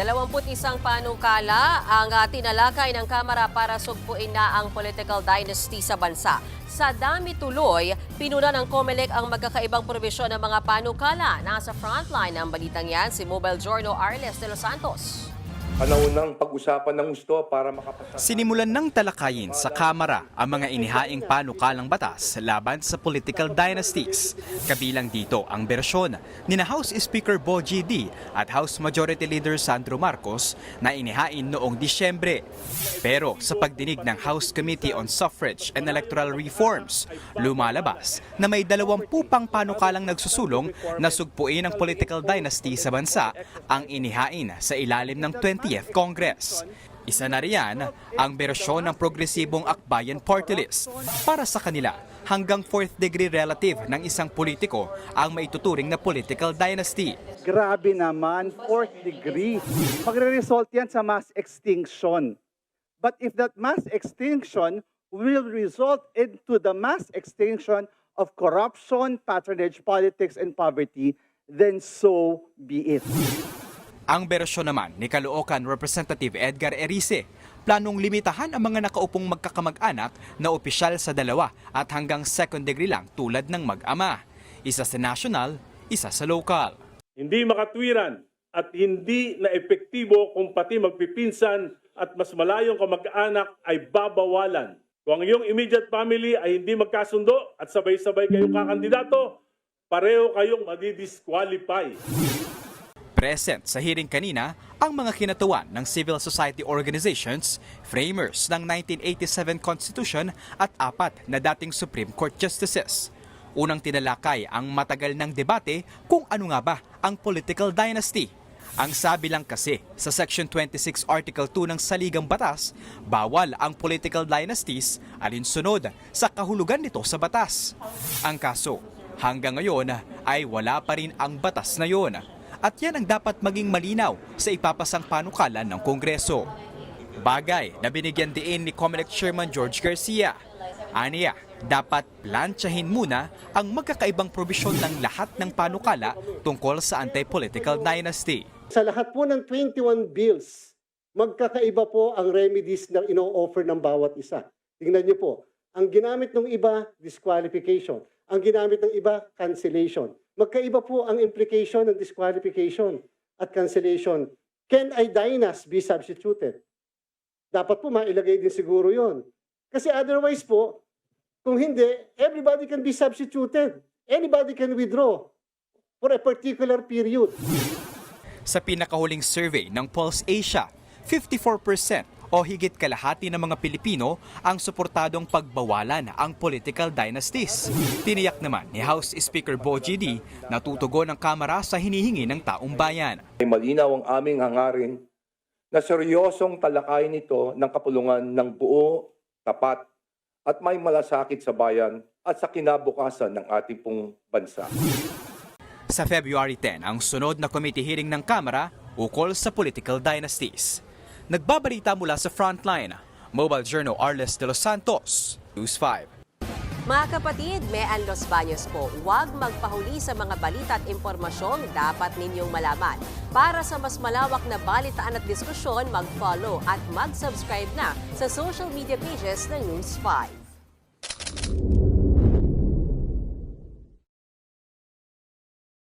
21 panukala ang tinalakay ng Kamara para sugpuin na ang political dynasty sa bansa. Sa dami tuloy, pinuna ng COMELEC ang magkakaibang probisyon ng mga panukala. Nasa frontline ng balitang yan si Mobile Journal Arles de los Santos. Panahon ng pag-usapan ng gusto para makapasa. Sinimulan ng talakayin sa Kamara ang mga inihaing panukalang batas laban sa political dynasties. Kabilang dito ang bersyon ni House Speaker Bo G.D. at House Majority Leader Sandro Marcos na inihain noong Disyembre. Pero sa pagdinig ng House Committee on Suffrage and Electoral Reforms, lumalabas na may 20 pang panukalang nagsusulong na sugpuin ang political dynasty sa bansa ang inihain sa ilalim ng 20th Congress. Isa na riyan ang bersyon ng progresibong Akbayan Party List. Para sa kanila, hanggang 4th degree relative ng isang politiko ang maituturing na political dynasty. Grabe naman, 4th degree. Magre-result yan sa mass extinction. But if that mass extinction will result into the mass extinction of corruption, patronage politics, and poverty, then so be it. Ang bersyon naman ni Caloocan Representative Edgar Erice, planong limitahan ang mga nakaupong magkakamag-anak na opisyal sa 2 at hanggang 2nd degree lang tulad ng mag-ama. Isa sa national, isa sa local. Hindi makatwiran at hindi na epektibo kung pati magpipinsan at mas malayong kamag-anak ay babawalan. Kung ang iyong immediate family ay hindi magkasundo at sabay-sabay kayong kakandidato, pareho kayong madidisqualify. Present sa hearing kanina ang mga kinatawan ng civil society organizations, framers ng 1987 Constitution at 4 na dating Supreme Court Justices. Unang tinalakay ang matagal ng debate kung ano nga ba ang political dynasty. Ang sabi lang kasi sa Section 26 Article 2 ng Saligang Batas, bawal ang political dynasties alinsunod sa kahulugan nito sa batas. Ang kaso, hanggang ngayon ay wala pa rin ang batas na yon. At yan ang dapat maging malinaw sa ipapasang panukalan ng Kongreso. Bagay na binigyan diin ni COMELEC Chairman George Garcia. Aniya, dapat plantsahin muna ang magkakaibang probisyon ng lahat ng panukala tungkol sa anti-political dynasty. Sa lahat po ng 21 bills, magkakaiba po ang remedies na ino-offer ng bawat isa. Tingnan niyo po, ang ginamit ng iba, disqualification. Ang ginamit ng iba, cancellation. Magkaiba po ang implication ng disqualification at cancellation. Can a dynasty be substituted? Dapat po mailagay din siguro yon. Kasi otherwise po, kung hindi, everybody can be substituted. Anybody can withdraw for a particular period. Sa pinakahuling survey ng Pulse Asia, 54% o higit kalahati ng mga Pilipino ang suportadong pagbawalan ang political dynasties. Tiniyak naman ni House Speaker Bo G.D. na tutugon ng Kamara sa hinihingi ng taong bayan. Ay malinaw ang aming hangarin na seryosong talakayin ito ng kapulungan ng buo, tapat at may malasakit sa bayan at sa kinabukasan ng ating pong bansa. Sa February 10, ang sunod na committee hearing ng Kamara ukol sa political dynasties. Nagbabalita mula sa Frontline, Mobile Journal Arles de los Santos, News 5. Mga kapatid, Mean Los Baños po, huwag magpahuli sa mga balita at impormasyong dapat ninyong malaman. Para sa mas malawak na balitaan at diskusyon, mag-follow at mag-subscribe na sa social media pages ng News 5.